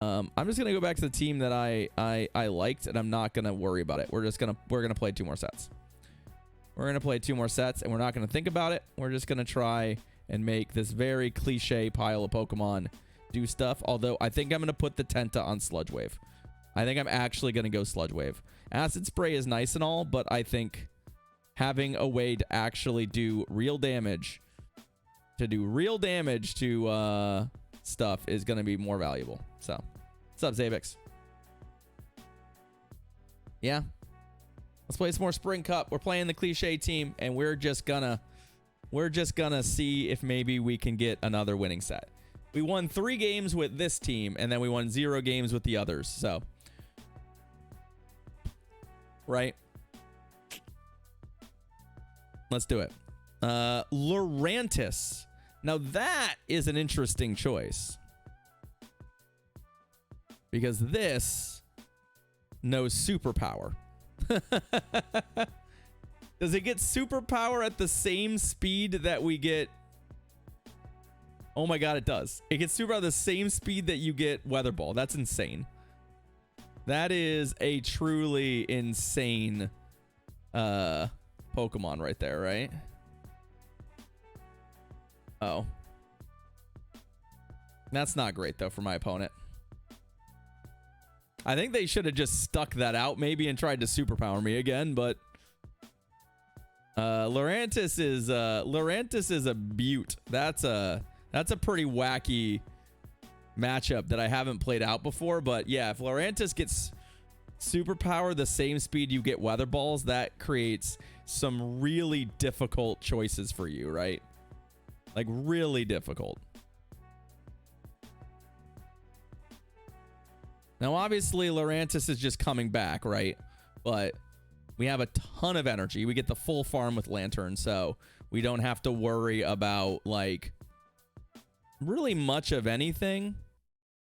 I'm just gonna go back to the team that I liked, and I'm not gonna worry about it. We're gonna play 2 more sets. We're gonna play 2 more sets, and we're not gonna think about it. We're just gonna try and make this very cliche pile of Pokemon do stuff. Although I think I'm gonna put the Tenta on Sludge Wave. I think I'm actually gonna go Sludge Wave. Acid Spray is nice and all, but I think having a way to actually do real damage, to stuff is gonna be more valuable. So, what's up, Zabix? Yeah. Let's play some more Spring Cup. We're playing the cliche team, and we're just gonna see if maybe we can get another winning set. We won 3 games with this team, and then we won 0 games with the others. So, right? Let's do it. Lurantis. Now that is an interesting choice, because this knows superpower. Does it get superpower at the same speed that we get? Oh my god, it does. It gets superpower at the same speed that you get Weather Ball. That's insane. That is a truly insane Pokemon right there, right? Oh. That's not great, though, for my opponent. I think they should have just stuck that out, maybe, and tried to superpower me again, but Lurantis is a beaut. That's a pretty wacky matchup that I haven't played out before, but yeah, if Lurantis gets superpower the same speed you get Weather Balls, that creates some really difficult choices for you, right? Like, really difficult. Now, obviously, Lurantis is just coming back, right? But we have a ton of energy. We get the full farm with Lantern, so we don't have to worry about, like, really much of anything.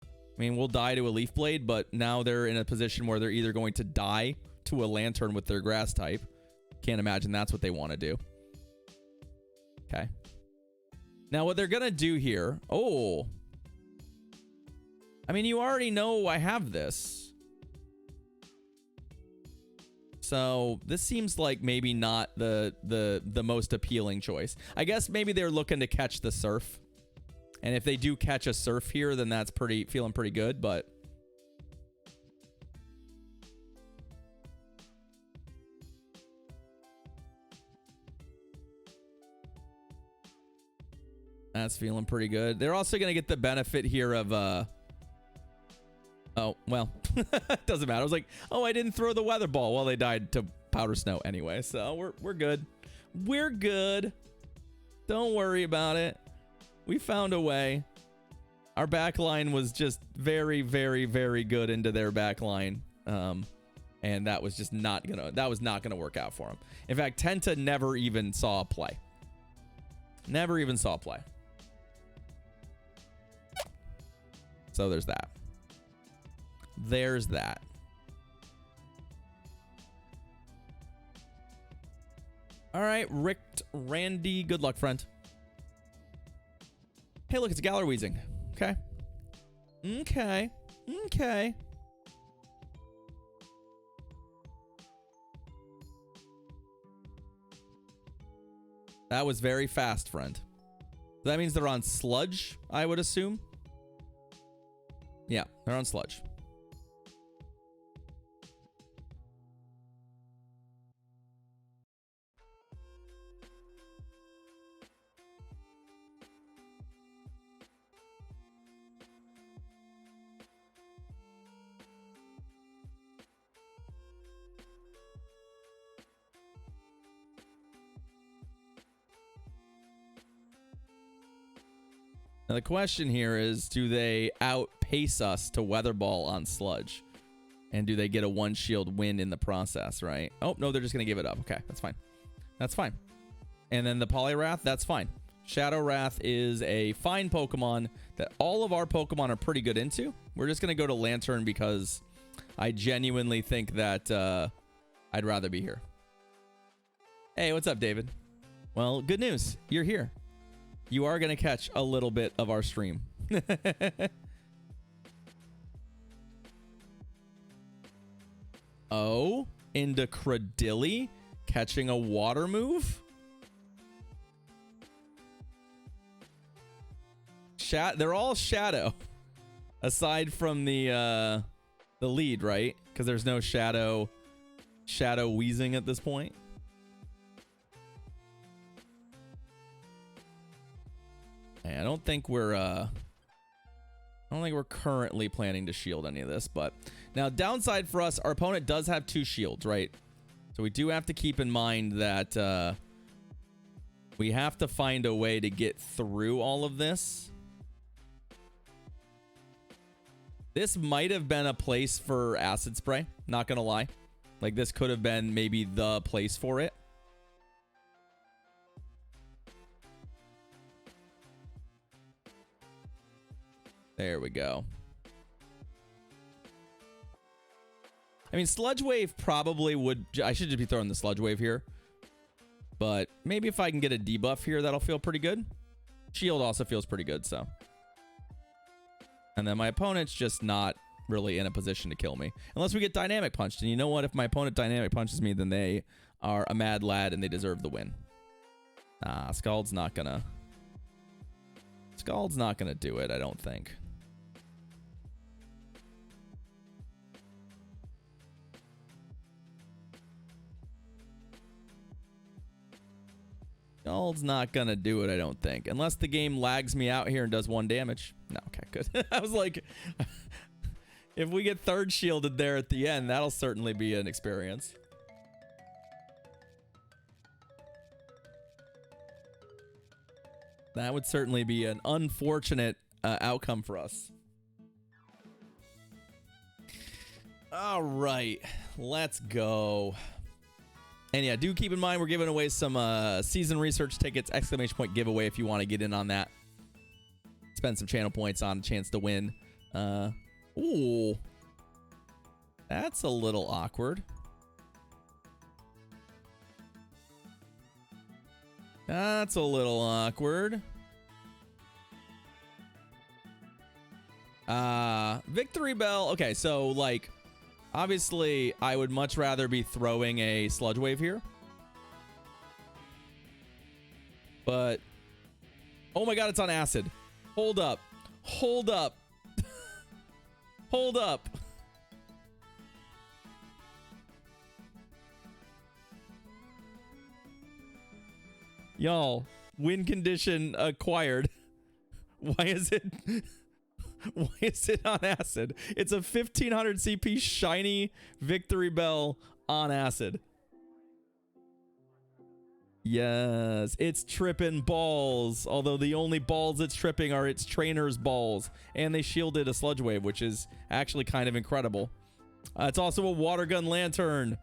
I mean, we'll die to a Leaf Blade, but now they're in a position where they're either going to die to a Lantern with their Grass type. Can't imagine that's what they want to do. Okay. Now, what they're going to do here... Oh... I mean, you already know I have this. So this seems like maybe not the most appealing choice. I guess maybe they're looking to catch the Surf. And if they do catch a Surf here, then that's feeling pretty good, but that's feeling pretty good. They're also going to get the benefit here of oh, well, doesn't matter. I was like, oh, I didn't throw the Weather Ball. Well, they died to Powder Snow anyway, so we're good. We're good. Don't worry about it. We found a way. Our back line was just very, very, very good into their back line. And that was just not gonna work out for them. In fact, Tenta never even saw a play. Never even saw a play. So there's that. There's that. All right, Rick, Randy, good luck, friend. Hey, look, it's Gallerweezing. Okay. Okay. Okay. That was very fast, friend. That means they're on Sludge, I would assume. Yeah, they're on Sludge. Now the question here is, do they outpace us to Weather Ball on Sludge? And do they get a 1-shield win in the process, right? Oh, no, they're just going to give it up. Okay, that's fine. That's fine. And then the Poliwrath, that's fine. Shadow Wrath is a fine Pokemon that all of our Pokemon are pretty good into. We're just going to go to Lantern because I genuinely think that I'd rather be here. Hey, what's up, David? Well, good news. You're here. You are going to catch a little bit of our stream. Oh, into Cradilly, catching a water move. They're all shadow, aside from the lead, right? Because there's no shadow wheezing at this point. I don't think we're currently planning to shield any of this, but now downside for us, our opponent does have 2 shields, right? So we do have to keep in mind that we have to find a way to get through all of this. This might have been a place for acid spray, not gonna lie. Like, this could have been maybe the place for it. There we go. I mean, Sludge Wave probably would... I should just be throwing the Sludge Wave here. But maybe if I can get a debuff here, that'll feel pretty good. Shield also feels pretty good, so... And then my opponent's just not really in a position to kill me. Unless we get Dynamic Punched. And you know what? If my opponent Dynamic Punches me, then they are a mad lad and they deserve the win. Nah, Scald's not gonna... Scald's not gonna do it, I don't think. Scald's not gonna do it, I don't think. Unless the game lags me out here and does 1 damage. No, okay, good. I was like, if we get 3rd shielded there at the end, that'll certainly be an experience. That would certainly be an unfortunate outcome for us. All right, let's go. And yeah, do keep in mind we're giving away some season research tickets, ! Giveaway if you want to get in on that. Spend some channel points on a chance to win. Ooh. That's a little awkward. That's a little awkward. Victory Bell. Okay, so like... Obviously, I would much rather be throwing a Sludge Wave here. But... Oh my god, it's on acid. Hold up. Hold up. Hold up. Y'all, win condition acquired. Why is it... Why is it on acid? It's a 1500 CP shiny Victory Bell on acid. Yes, it's tripping balls. Although the only balls it's tripping are its trainer's balls. And they shielded a Sludge Wave, which is actually kind of incredible. It's also a Water Gun Lantern.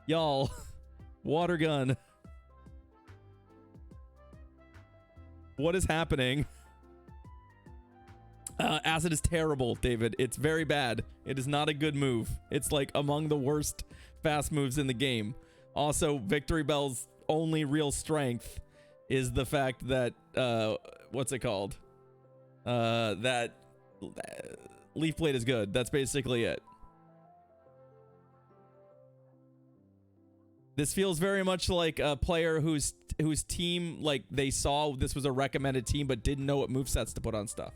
Y'all, Water Gun. What is happening? Acid is terrible, David. It's very bad. It is not a good move. It's like among the worst fast moves in the game. Also, Victory Bell's only real strength is the fact that, what's it called? That Leaf Blade is good. That's basically it. This feels very much like a player whose team, like, they saw this was a recommended team but didn't know what movesets to put on stuff.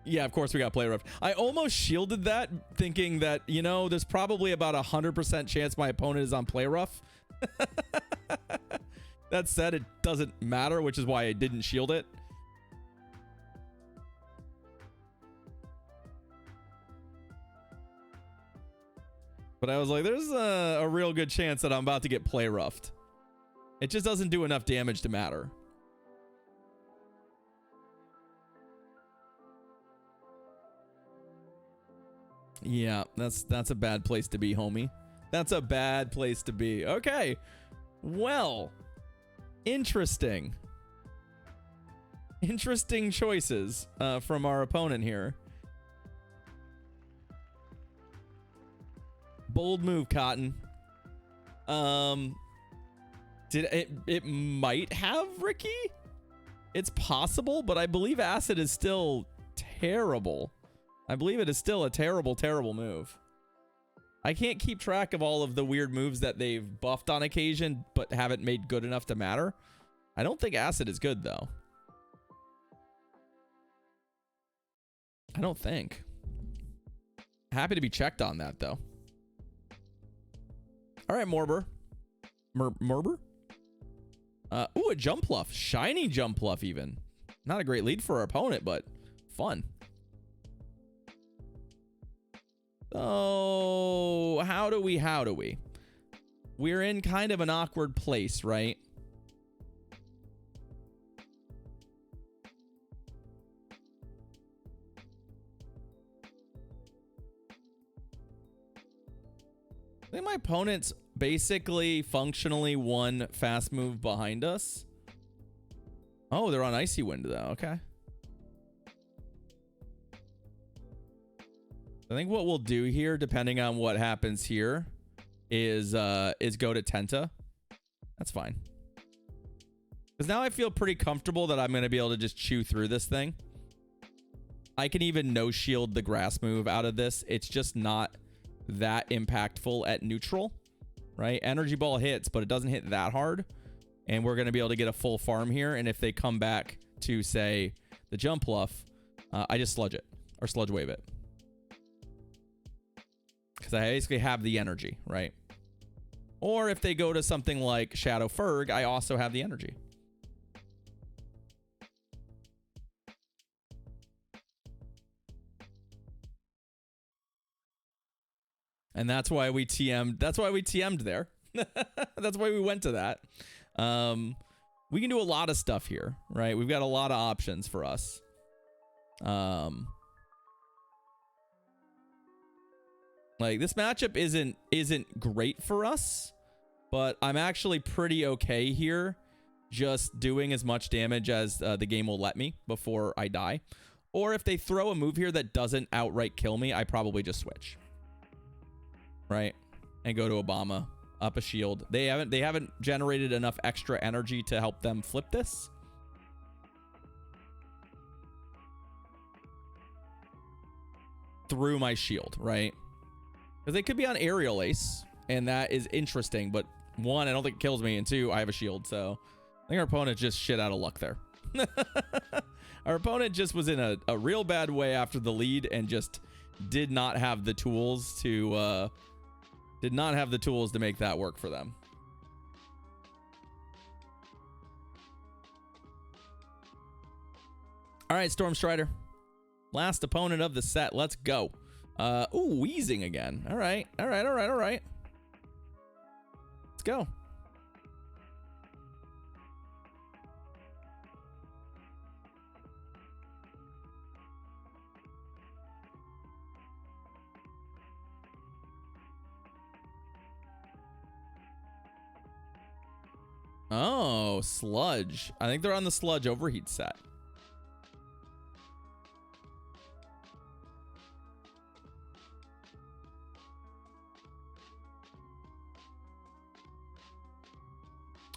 Yeah, of course we got play rough. I almost shielded that, thinking that, you know, there's probably about 100% chance my opponent is on play rough. That said, it doesn't matter, which is why I didn't shield it. But I was like, there's a real good chance that I'm about to get play roughed. It just doesn't do enough damage to matter. Yeah, that's a bad place to be, homie. That's a bad place to be. Okay. Well, interesting. Interesting choices from our opponent here. Bold move, Cotton. It might have Ricky? It's possible, but I believe acid is still terrible. I believe it is still a terrible, terrible move. I can't keep track of all of the weird moves that they've buffed on occasion, but haven't made good enough to matter. I don't think acid is good, though. I don't think. Happy to be checked on that, though. All right, Morber. Morber? Ooh, a jump pluff. Shiny jump pluff, even. Not a great lead for our opponent, but fun. Oh, how do we? We're in kind of an awkward place, right? I think my opponent's basically functionally one fast move behind us. Oh, they're on Icy Wind though. Okay. I think what we'll do here, depending on what happens here, is go to Tenta. That's fine. Because now I feel pretty comfortable that I'm going to be able to just chew through this thing. I can even no shield the grass move out of this. It's just not that impactful at neutral, right? Energy ball hits, but it doesn't hit that hard. And we're going to be able to get a full farm here. And if they come back to, say, the jump bluff, I just sludge it or sludge wave it. Because I basically have the energy, right? Or if they go to something like Shadow Ferg, I also have the energy. And that's why we TM'd. That's why we TM'd there. That's why we went to that. We can do a lot of stuff here, right? We've got a lot of options for us. Like this matchup isn't great for us, but I'm actually pretty okay here, just doing as much damage as the game will let me before I die. Or if they throw a move here that doesn't outright kill me, I probably just switch. Right? And go to Obama, up a shield. They haven't generated enough extra energy to help them flip this. Through my shield, right? Because they could be on Aerial Ace, and that is interesting, but one, I don't think it kills me, and two, I have a shield, so I think our opponent just shit out of luck there. Our opponent just was in a real bad way after the lead and just did not have the tools to make that work for them. All right, Storm Strider. Last opponent of the set. Let's go. Ooh, wheezing again. All right. All right. All right. All right. Let's go. Oh, sludge. I think they're on the sludge overheat set.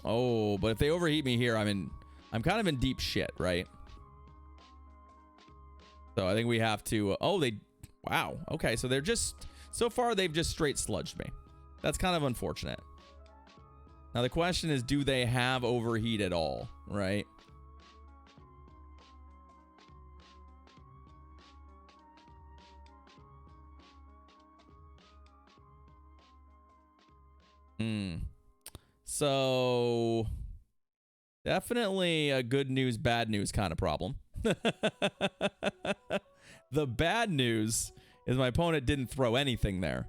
Oh, but if they overheat me here, I'm kind of in deep shit, right? So I think we have to, wow. Okay, so they're just, so far they've just straight sludged me. That's kind of unfortunate. Now the question is, do they have overheat at all, right? So definitely a good news, bad news kind of problem. The bad news is my opponent didn't throw anything there.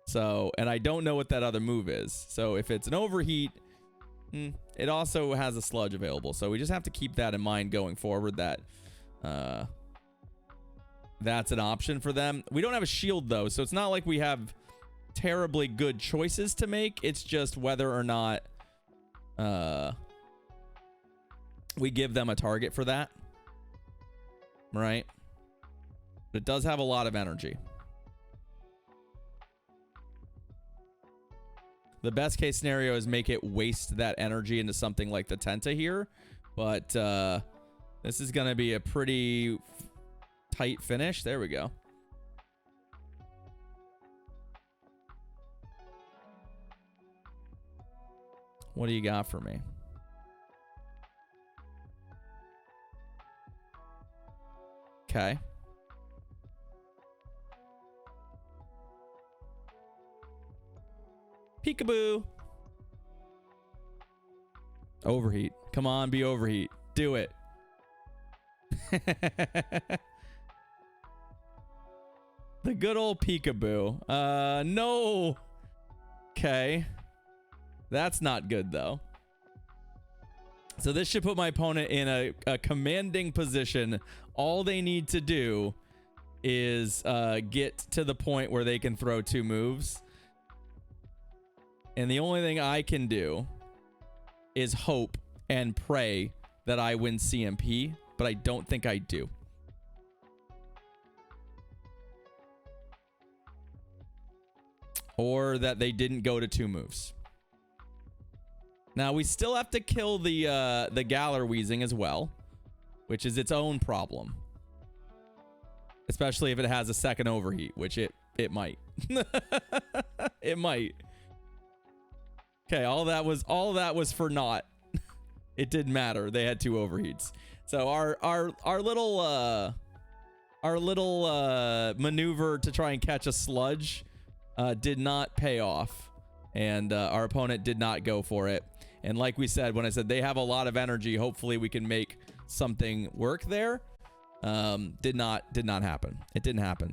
So, and I don't know what that other move is. So if it's an overheat, it also has a sludge available. So we just have to keep that in mind going forward, that that's an option for them. We don't have a shield though, so it's not like we have terribly good choices to make. It's just whether or not we give them a target for that, right? But it does have a lot of energy. The best case scenario is make it waste that energy into something like the Tenta here, but this is going to be a pretty tight finish. There we go. What do you got for me? Okay. Peekaboo. Overheat. Come on, be overheat. Do it. The good old peekaboo. No. Okay. That's not good, though. So this should put my opponent in a commanding position. All they need to do is get to the point where they can throw 2 moves. And the only thing I can do is hope and pray that I win CMP, but I don't think I do. Or that they didn't go to 2 moves. Now, we still have to kill the Galar Wheezing as well, which is its own problem. Especially if it has a second overheat, which it might. It might. Okay, all that was for naught. It didn't matter. They had 2 overheats. So our little maneuver to try and catch a sludge did not pay off, and our opponent did not go for it. And like we said, when I said they have a lot of energy, hopefully we can make something work there. Did not happen. It didn't happen.